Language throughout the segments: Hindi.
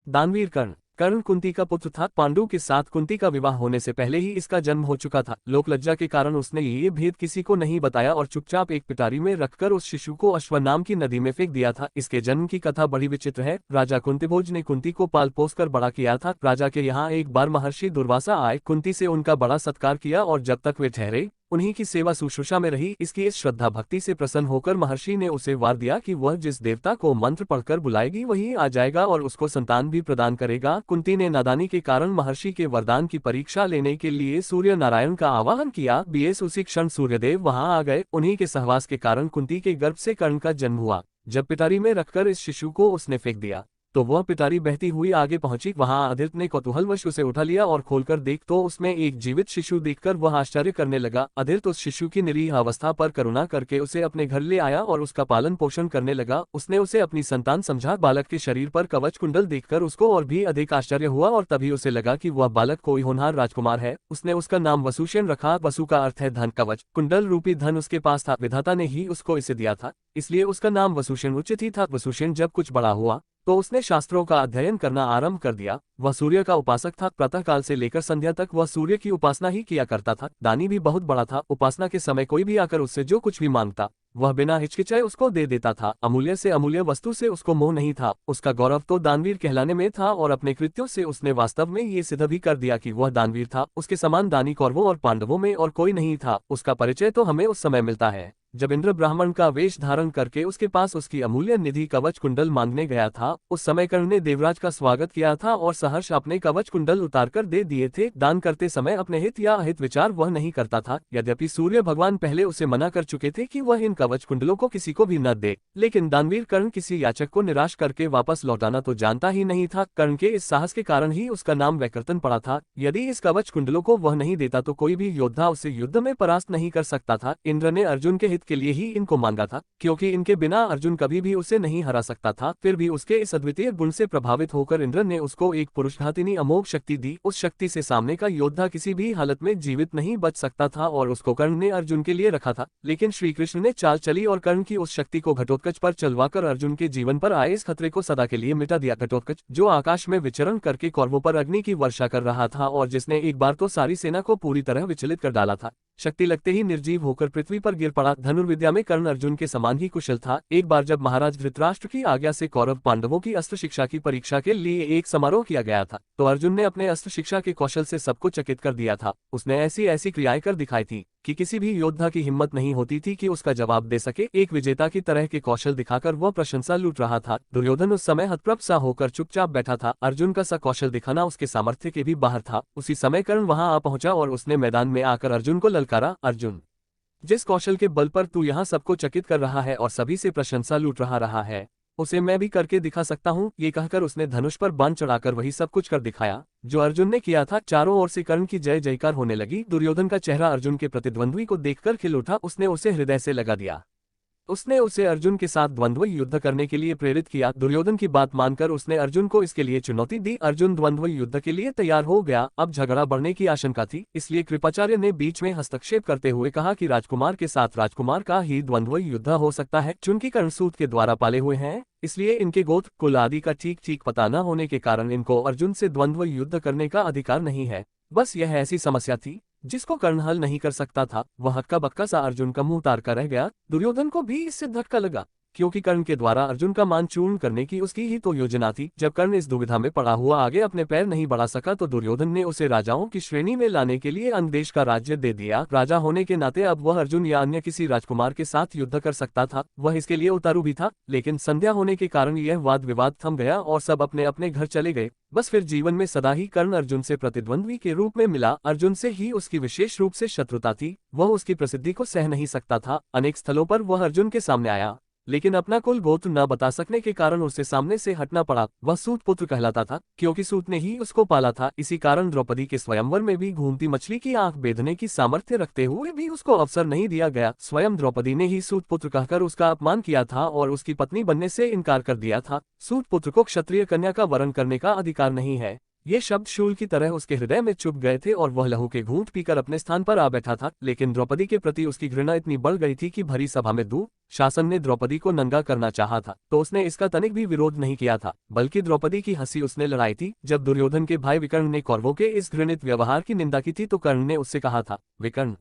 दानवीर कर्ण। कर्ण कुंती का पुत्र था। पांडु के साथ कुंती का विवाह होने से पहले ही इसका जन्म हो चुका था। लोक लज्जा के कारण उसने ये भेद किसी को नहीं बताया और चुपचाप एक पिटारी में रखकर उस शिशु को अश्व नाम की नदी में फेंक दिया था। इसके जन्म की कथा बड़ी विचित्र है। राजा कुंतीभोज ने कुंती को पाल पोस कर बड़ा किया था। राजा के यहाँ एक बार महर्षि दुर्वासा आए, कुंती से उनका बड़ा सत्कार किया और जब तक वे ठहरे उन्हीं की सेवा शुश्रूषा में रही। इसकी इस श्रद्धा भक्ति से प्रसन्न होकर महर्षि ने उसे वार दिया कि वह जिस देवता को मंत्र पढ़कर बुलाएगी वही आ जाएगा और उसको संतान भी प्रदान करेगा। कुंती ने नादानी के कारण महर्षि के वरदान की परीक्षा लेने के लिए सूर्य नारायण का आवाहन किया। बीएस उसी क्षण सूर्यदेव वहां आ गए। उन्हीं के सहवास के कारण कुंती के गर्भ से कर्ण का जन्म हुआ। जब पिटारी में रखकर इस शिशु को उसने फेंक दिया तो वह पिटारी बहती हुई आगे पहुंची। वहां अदिति ने कौतूहलवश उसे उठा लिया और खोलकर देख तो उसमें एक जीवित शिशु देखकर वह आश्चर्य करने लगा। अदिति उस शिशु की निरीह अवस्था पर करुणा करके उसे अपने घर ले आया और उसका पालन पोषण करने लगा। उसने उसे अपनी संतान समझा। बालक के शरीर पर कवच कुंडल देखकर उसको और भी अधिक आश्चर्य हुआ और तभी उसे लगा कि वह बालक कोई होनहार राजकुमार है। उसने उसका नाम वसुसेन रखा। वसु का अर्थ है धन, कवच कुंडल रूपी धन उसके पास था। विधाता ने ही उसको इसे दिया था, इसलिए उसका नाम वसुसेन उचित ही था। वसुसेन जब कुछ बड़ा हुआ तो उसने शास्त्रों का अध्ययन करना आरंभ कर दिया। वह सूर्य का उपासक था। प्रातःकाल से लेकर संध्या तक वह सूर्य की उपासना ही किया करता था। दानी भी बहुत बड़ा था। उपासना के समय कोई भी आकर उससे जो कुछ भी मांगता वह बिना हिचकिचाए उसको दे देता था। अमूल्य से अमूल्य वस्तु से उसको मोह नहीं था। उसका गौरव तो दानवीर कहलाने में था और अपने कृत्यों से उसने वास्तव में ये सिद्ध भी कर दिया कि वह दानवीर था। उसके समान दानी कौरवों और पांडवों में और कोई नहीं था। उसका परिचय तो हमें उस समय मिलता है जब इंद्र ब्राह्मण का वेश धारण करके उसके पास उसकी अमूल्य निधि कवच कुंडल मांगने गया था। उस समय कर्ण ने देवराज का स्वागत किया था और सहर्ष अपने कवच कुंडल उतारकर दे दिए थे। दान करते समय अपने हित या अहित विचार वह नहीं करता था। यद्यपि सूर्य भगवान पहले उसे मना कर चुके थे कि वह इन कवच कुंडलों को किसी को भी न दे, लेकिन दानवीर कर्ण किसी याचक को निराश करके वापस लौटाना तो जानता ही नहीं था। कर्ण के इस साहस के कारण ही उसका नाम वैकर्तन पड़ा था। यदि इस कवच कुंडलों को वह नहीं देता तो कोई भी योद्धा उसे युद्ध में परास्त नहीं कर सकता था। इंद्र ने अर्जुन के हित के लिए ही इनको मांगा था, क्योंकि इनके बिना अर्जुन कभी भी उसे नहीं हरा सकता था। फिर भी उसके इस अद्वितीय गुण से प्रभावित होकर इंद्र ने उसको एक पुरुषघातिनी अमोघ शक्ति दी। उस शक्ति से सामने का योद्धा किसी भी हालत में जीवित नहीं बच सकता था और उसको कर्ण ने अर्जुन के लिए रखा था। लेकिन श्री कृष्ण ने चाल चली और कर्ण की उस शक्ति को घटोत्कच पर चलवाकर अर्जुन के जीवन पर आए इस खतरे को सदा के लिए मिटा दिया। घटोत्कच जो आकाश में विचरण करके कौरवों पर अग्नि की वर्षा कर रहा था और जिसने एक बार तो सारी सेना को पूरी तरह विचलित कर डाला था, शक्ति लगते ही निर्जीव होकर पृथ्वी पर गिर पड़ा। धनुर्विद्या में कर्ण अर्जुन के समान ही कुशल था। एक बार जब महाराज धृतराष्ट्र की आज्ञा से कौरव पांडवों की अस्त्र शिक्षा की परीक्षा के लिए एक समारोह किया गया था, तो अर्जुन ने अपने अस्त्र शिक्षा के कौशल से सबको चकित कर दिया था। उसने ऐसी ऐसी क्रियाएं कर दिखाई थी कि किसी भी योद्धा की हिम्मत नहीं होती थी कि उसका जवाब दे सके। एक विजेता की तरह के कौशल दिखाकर वह प्रशंसा लूट रहा था। दुर्योधन उस समय हतप्रभ सा होकर चुपचाप बैठा था। अर्जुन का सा कौशल दिखाना उसके सामर्थ्य के भी बाहर था। उसी समय कर्ण वहां आ पहुंचा और उसने मैदान में आकर अर्जुन को ललकारा, अर्जुन, जिस कौशल के बल पर तू यहाँ सबको चकित कर रहा है और सभी से प्रशंसा लूट रहा है, उसे मैं भी करके दिखा सकता हूँ। ये कहकर उसने धनुष पर बाण चढ़ाकर वही सब कुछ कर दिखाया जो अर्जुन ने किया था। चारों ओर से कर्ण की जय जयकार होने लगी। दुर्योधन का चेहरा अर्जुन के प्रतिद्वंद्वी को देखकर खिल उठा। उसने उसे हृदय से लगा दिया। उसने उसे अर्जुन के साथ द्वंद्व युद्ध करने के लिए प्रेरित किया। दुर्योधन की बात मानकर उसने अर्जुन को इसके लिए चुनौती दी। अर्जुन द्वंद्व युद्ध के लिए तैयार हो गया। अब झगड़ा बढ़ने की आशंका थी, इसलिए कृपाचार्य ने बीच में हस्तक्षेप करते हुए कहा कि राजकुमार के साथ राजकुमार का ही द्वंद्व युद्ध हो सकता है। चूंकि कर्ण सूत के द्वारा पाले हुए हैं, इसलिए इनके गोत्र कुल आदि का ठीक ठीक पता न होने के कारण इनको अर्जुन से द्वंद्व युद्ध करने का अधिकार नहीं है। बस यह ऐसी समस्या थी जिसको कर्ण हल नहीं कर सकता था। वह हक्का बक्का सा अर्जुन का मुंह तार कर रह गया। दुर्योधन को भी इससे धक्का लगा, क्योंकि कर्ण के द्वारा अर्जुन का मान चूर्ण करने की उसकी ही तो योजना थी। जब कर्ण इस दुविधा में पड़ा हुआ आगे अपने पैर नहीं बढ़ा सका तो दुर्योधन ने उसे राजाओं की श्रेणी में लाने के लिए अन्य देश का राज्य दे दिया। राजा होने के नाते अब वह अर्जुन या अन्य किसी राजकुमार के साथ युद्ध कर सकता था। वह इसके लिए उतारू भी था, लेकिन संध्या होने के कारण यह वाद विवाद थम गया और सब अपने अपने घर चले गए। बस फिर जीवन में सदा ही कर्ण अर्जुन से प्रतिद्वंद्वी के रूप में मिला। अर्जुन से ही उसकी विशेष रूप से शत्रुता थी। वह उसकी प्रसिद्धि को सह नहीं सकता था। अनेक स्थलों पर वह अर्जुन के सामने आया, लेकिन अपना कुल गोत्र न बता सकने के कारण उसे सामने से हटना पड़ा। वह सूत पुत्र कहलाता था, क्योंकि सूत ने ही उसको पाला था। इसी कारण द्रौपदी के स्वयंवर में भी घूमती मछली की आंख बेधने की सामर्थ्य रखते हुए भी उसको अवसर नहीं दिया गया। स्वयं द्रौपदी ने ही सूत पुत्र कहकर उसका अपमान किया था और उसकी पत्नी बनने से इनकार कर दिया था। सूत पुत्र को क्षत्रिय कन्या का वरण करने का अधिकार नहीं है। ये शब्द शूल की तरह उसके हृदय में चुभ गए थे और वह लहू के घूंट पीकर अपने स्थान पर आ बैठा था। लेकिन द्रौपदी के प्रति उसकी घृणा इतनी बढ़ गई थी कि भरी सभा में शासन ने द्रौपदी को नंगा करना चाहा था तो उसने इसका तनिक भी विरोध नहीं किया था, बल्कि द्रौपदी की हंसी उसने लड़ाई थी। जब दुर्योधन के भाई विकर्ण ने कौरवों के इस घृणित व्यवहार की निंदा की थी तो कर्ण ने उससे कहा था, विकर्ण,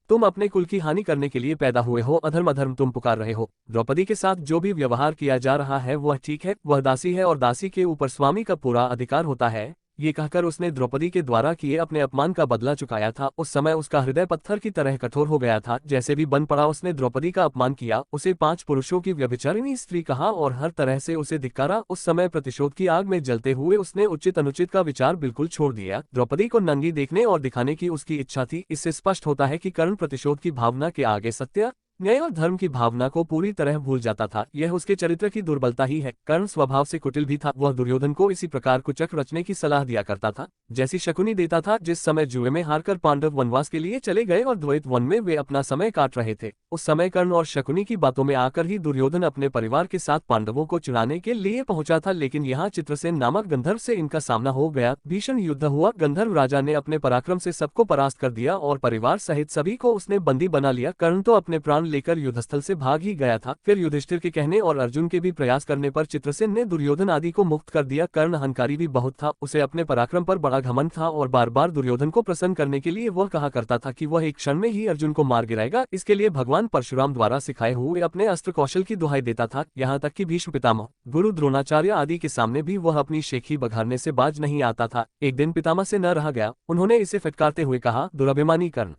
तुम अपने कुल की हानि करने के लिए पैदा हुए हो, अधर्म अधर्म तुम पुकार रहे हो। द्रौपदी के साथ जो भी व्यवहार किया जा रहा है वह ठीक है, वह दासी है और दासी के ऊपर स्वामी का पूरा अधिकार होता है। ये कहकर उसने द्रौपदी के द्वारा किए अपने अपमान का बदला चुकाया था। उस समय उसका हृदय पत्थर की तरह कठोर हो गया था। जैसे भी बन पड़ा उसने द्रौपदी का अपमान किया, उसे 5 पुरुषों की व्यभिचारिणी स्त्री कहा और हर तरह से उसे धिक्कारा। उस समय प्रतिशोध की आग में जलते हुए उसने उचित अनुचित का विचार बिल्कुल छोड़ दिया। द्रौपदी को नंगी देखने और दिखाने की उसकी इच्छा थी। इससे स्पष्ट होता है कि कर्ण प्रतिशोध की भावना के आगे सत्य, न्याय और धर्म की भावना को पूरी तरह भूल जाता था। यह उसके चरित्र की दुर्बलता ही है। कर्ण स्वभाव से कुटिल भी था। वह दुर्योधन को इसी प्रकार कुचक रचने की सलाह दिया करता था जैसी शकुनी देता था। जिस समय जुए में हारकर पांडव वनवास के लिए चले गए और द्वैत वन में वे अपना समय काट रहे थे, उस समय कर्ण और शकुनी की बातों में आकर ही दुर्योधन अपने परिवार के साथ पांडवों को चुराने के लिए पहुंचा था। लेकिन यहाँ चित्रसेन नामक गंधर्व से इनका सामना हो गया। भीषण युद्ध हुआ। गंधर्व राजा ने अपने पराक्रम से सबको परास्त कर दिया और परिवार सहित सभी को उसने बंदी बना लिया। कर्ण तो अपने प्राण लेकर युद्धस्थल से भाग ही गया था। फिर युधिष्ठिर के कहने और अर्जुन के भी प्रयास करने पर चित्रसेन ने दुर्योधन आदि को मुक्त कर दिया। कर्ण अहंकारी भी बहुत था। उसे अपने पराक्रम पर बड़ा घमंड था और बार बार दुर्योधन को प्रसन्न करने के लिए वह कहा करता था कि वह एक क्षण में ही अर्जुन को मार गिराएगा। इसके लिए भगवान परशुराम द्वारा सिखाए हुए अपने अस्त्र कौशल की दुहाई देता था। यहाँ तक कि भीष्म पितामह, गुरु द्रोणाचार्य आदि के सामने भी वह अपनी शेखी बघारने से बाज नहीं आता था। एक दिन पितामह से न रहा गया। उन्होंने इसे फटकारते हुए कहा, दुराभिमानी कर्ण,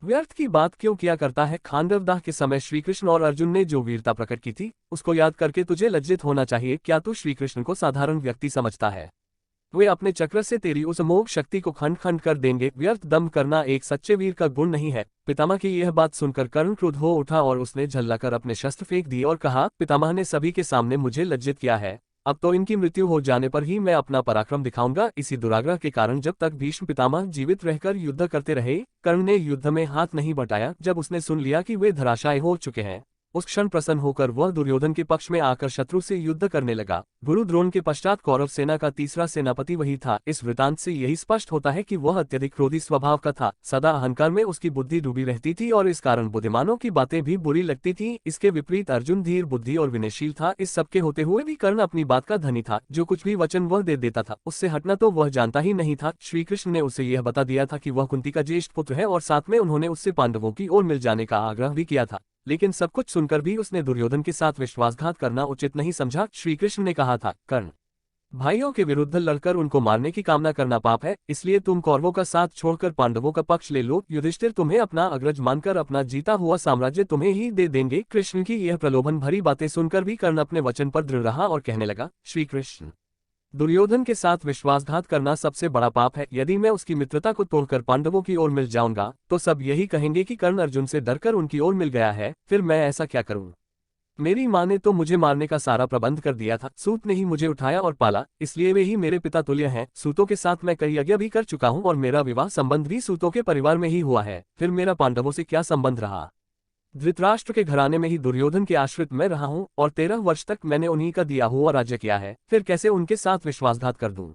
व्यर्थ की बात क्यों किया करता है। खांडवदाह के समय श्री कृष्ण और अर्जुन ने जो वीरता प्रकट की थी उसको याद करके तुझे लज्जित होना चाहिए। क्या तू श्री कृष्ण को साधारण व्यक्ति समझता है? वे अपने चक्र से तेरी उस अमोघ शक्ति को खंड खंड कर देंगे। व्यर्थ दम करना एक सच्चे वीर का गुण नहीं है। पितामह की यह बात सुनकर कर्ण क्रुद्ध हो उठा और उसने झल्लाकर अपने शस्त्र फेंक दिए और कहा, पितामह ने सभी के सामने मुझे लज्जित किया है। अब तो इनकी मृत्यु हो जाने पर ही मैं अपना पराक्रम दिखाऊंगा। इसी दुराग्रह के कारण जब तक भीष्म पितामह जीवित रहकर युद्ध करते रहे, कर्ण ने युद्ध में हाथ नहीं बटाया। जब उसने सुन लिया कि वे धराशायी हो चुके हैं, उस क्षण प्रसन्न होकर वह दुर्योधन के पक्ष में आकर शत्रु से युद्ध करने लगा। गुरु द्रोण के पश्चात कौरव सेना का तीसरा सेनापति वही था। इस वृतांत से यही स्पष्ट होता है कि वह अत्यधिक क्रोधी स्वभाव का था। सदा अहंकार में उसकी बुद्धि डूबी रहती थी और इस कारण बुद्धिमानों की बातें भी बुरी लगती थी। इसके विपरीत अर्जुन धीर बुद्धि और विनयशील था। इस सबके होते हुए भी कर्ण अपनी बात का धनी था। जो कुछ भी वचन वह दे देता था उससे हटना तो वह जानता ही नहीं था। श्री कृष्ण ने उसे यह बता दिया था कि वह कुंती का ज्येष्ठ पुत्र है और साथ में उन्होंने उससे पांडवों की ओर मिल जाने का आग्रह भी किया था। लेकिन सब कुछ सुनकर भी उसने दुर्योधन के साथ विश्वासघात करना उचित नहीं समझा। श्री कृष्ण ने कहा था, कर्ण, भाइयों के विरुद्ध लड़कर उनको मारने की कामना करना पाप है, इसलिए तुम कौरवों का साथ छोड़कर पांडवों का पक्ष ले लो। युधिष्ठिर तुम्हें अपना अग्रज मानकर अपना जीता हुआ साम्राज्य तुम्हें ही दे देंगे। कृष्ण की यह प्रलोभन भरी बातें सुनकर भी कर्ण अपने वचन पर दृढ़ रहा और कहने लगा, श्री कृष्ण, दुर्योधन के साथ विश्वासघात करना सबसे बड़ा पाप है। यदि मैं उसकी मित्रता को तोड़कर पांडवों की ओर मिल जाऊंगा तो सब यही कहेंगे कि कर्ण अर्जुन से डरकर उनकी ओर मिल गया है। फिर मैं ऐसा क्या करूं? मेरी माँ ने तो मुझे मारने का सारा प्रबंध कर दिया था। सूत ने ही मुझे उठाया और पाला, इसलिए वे ही मेरे पिता तुल्य हैं। सूतों के साथ मैं कई यज्ञ भी कर चुका हूं और मेरा विवाह संबंध भी सूतों के परिवार में ही हुआ है। फिर मेरा पांडवों से क्या संबंध रहा? धृतराष्ट्र के घराने में ही दुर्योधन के आश्रित मैं रहा हूँ और 13 वर्ष तक मैंने उन्हीं का दिया हुआ राज्य किया है। फिर कैसे उनके साथ विश्वासघात कर दूं?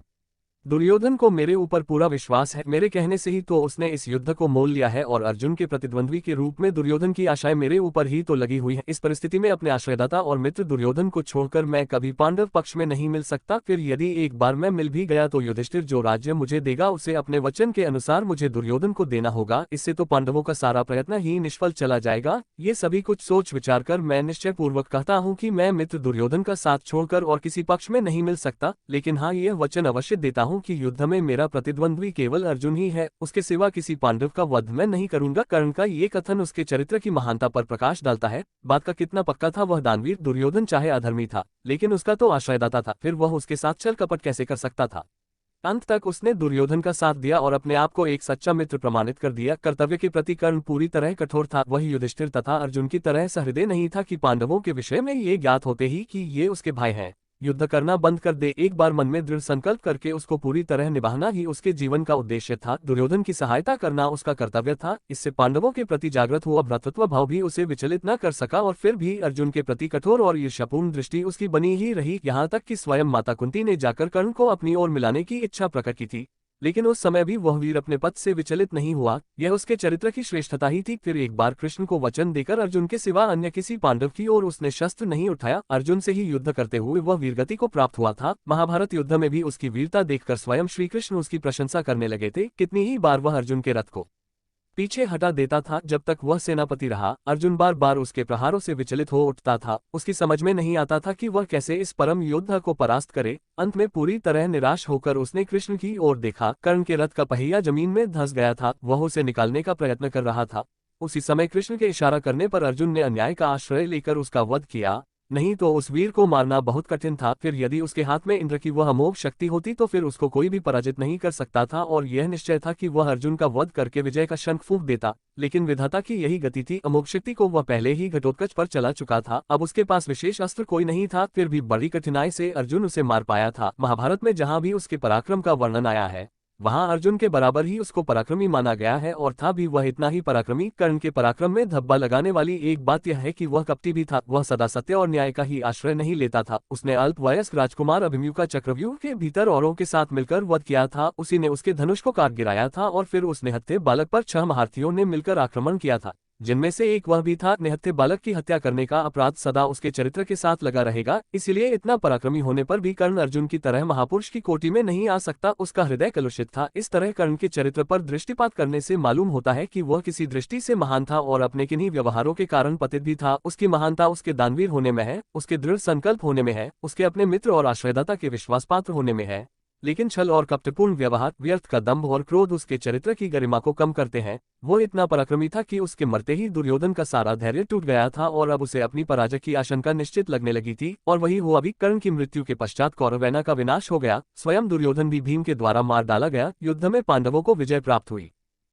दुर्योधन को मेरे ऊपर पूरा विश्वास है। मेरे कहने से ही तो उसने इस युद्ध को मोल लिया है और अर्जुन के प्रतिद्वंद्वी के रूप में दुर्योधन की आशाएं मेरे ऊपर ही तो लगी हुई है। इस परिस्थिति में अपने आश्रयदाता और मित्र दुर्योधन को छोड़कर मैं कभी पांडव पक्ष में नहीं मिल सकता। फिर यदि एक बार मैं मिल भी गया तो युधिष्ठिर जो राज्य मुझे देगा उसे अपने वचन के अनुसार मुझे दुर्योधन को देना होगा। इससे तो पांडवों का सारा प्रयत्न ही निष्फल चला जाएगा। ये सभी कुछ सोच विचार कर मैं निश्चय पूर्वक कहता हूँ कि मैं मित्र दुर्योधन का साथ छोड़कर और किसी पक्ष में नहीं मिल सकता। लेकिन हाँ, यह वचन अवश्य देता हूँ कि युद्ध में मेरा प्रतिद्वंद्वी केवल अर्जुन ही है। उसके सिवा किसी पांडव का वध मैं नहीं करूंगा। कर्ण का ये कथन उसके चरित्र की महानता पर प्रकाश डालता है। बात का कितना पक्का था वह दानवीर। दुर्योधन चाहे अधर्मी था लेकिन उसका तो आश्रयदाता था, फिर वह उसके साथ छल कपट कैसे कर सकता था? अंत तक उसने दुर्योधन का साथ दिया और अपने आप को एक सच्चा मित्र प्रमाणित कर दिया। कर्तव्य के प्रति कर्ण पूरी तरह कठोर था। वही युधिष्ठिर तथा अर्जुन की तरह सहृदय नहीं था कि पांडवों के विषय में ये ज्ञात होते ही कि ये उसके भाई हैं, युद्ध करना बंद कर दे। एक बार मन में दृढ़ संकल्प करके उसको पूरी तरह निभाना ही उसके जीवन का उद्देश्य था। दुर्योधन की सहायता करना उसका कर्तव्य था। इससे पांडवों के प्रति जागृत हुआ भ्रातृत्व भाव भी उसे विचलित न कर सका और फिर भी अर्जुन के प्रति कठोर और ईर्ष्यापूर्ण दृष्टि उसकी बनी ही रही, यहाँ तक कि स्वयं माता कुंती ने जाकर कर्ण को अपनी ओर मिलाने की इच्छा प्रकट की थी। लेकिन उस समय भी वह वीर अपने पद से विचलित नहीं हुआ। यह उसके चरित्र की श्रेष्ठता ही थी। फिर एक बार कृष्ण को वचन देकर अर्जुन के सिवा अन्य किसी पांडव की ओर उसने शस्त्र नहीं उठाया। अर्जुन से ही युद्ध करते हुए वह वीरगति को प्राप्त हुआ था। महाभारत युद्ध में भी उसकी वीरता देखकर स्वयं श्री कृष्ण उसकी प्रशंसा करने लगे थे। कितनी ही बार वह अर्जुन के रथ को पीछे हटा देता था। जब तक वह सेनापति रहा, अर्जुन बार बार उसके प्रहारों से विचलित हो उठता था। उसकी समझ में नहीं आता था कि वह कैसे इस परम योद्धा को परास्त करे। अंत में पूरी तरह निराश होकर उसने कृष्ण की ओर देखा। कर्ण के रथ का पहिया जमीन में धंस गया था। वह उसे निकालने का प्रयत्न कर रहा था। उसी समय कृष्ण के इशारा करने पर अर्जुन ने अन्याय का आश्रय लेकर उसका वध किया। नहीं तो उस वीर को मारना बहुत कठिन था। फिर यदि उसके हाथ में इंद्र की वह अमोघ शक्ति होती तो फिर उसको कोई भी पराजित नहीं कर सकता था और यह निश्चय था कि वह अर्जुन का वध करके विजय का शंख फूंक देता। लेकिन विधाता की यही गति थी। अमोघ शक्ति को वह पहले ही घटोत्कच पर चला चुका था। अब उसके पास विशेष अस्त्र कोई नहीं था। फिर भी बड़ी कठिनाई से अर्जुन उसे मार पाया था। महाभारत में जहां भी उसके पराक्रम का वर्णन आया है, वहां अर्जुन के बराबर ही उसको पराक्रमी माना गया है। और था भी वह इतना ही पराक्रमी। कर्ण के पराक्रम में धब्बा लगाने वाली एक बात यह है कि वह कपटी भी था। वह सदा सत्य और न्याय का ही आश्रय नहीं लेता था। उसने अल्पवयस्क राजकुमार अभिमन्यु का चक्रव्यूह के भीतर औरों के साथ मिलकर वध किया था। उसी ने उसके धनुष को काट गिराया था और फिर उस निहत्थे बालक पर 6 महारथियों ने मिलकर आक्रमण किया था, जिनमें से एक वह भी था। निहत्थे बालक की हत्या करने का अपराध सदा उसके चरित्र के साथ लगा रहेगा। इसलिए इतना पराक्रमी होने पर भी कर्ण अर्जुन की तरह महापुरुष की कोटि में नहीं आ सकता। उसका हृदय कलुषित था। इस तरह कर्ण के चरित्र पर दृष्टिपात करने से मालूम होता है कि वह किसी दृष्टि से महान था और अपने किन्हीं व्यवहारों के कारण पतित भी था। उसकी महानता उसके दानवीर होने में है, उसके दृढ़ संकल्प होने में है, उसके अपने मित्र और आश्रयदाता के विश्वास पात्र होने में है। लेकिन छल और कपटपूर्ण व्यवहार, व्यर्थ का दंभ और क्रोध उसके चरित्र की गरिमा को कम करते हैं। वो इतना पराक्रमी था कि उसके मरते ही दुर्योधन का सारा धैर्य टूट गया था और अब उसे अपनी पराजय की आशंका निश्चित लगने लगी थी। और वही हुआ भी। कर्ण की मृत्यु के पश्चात कौरवसेना का विनाश हो गया। स्वयं दुर्योधन भी भीम के द्वारा मार डाला गया। युद्ध में पांडवों को विजय प्राप्त हुई।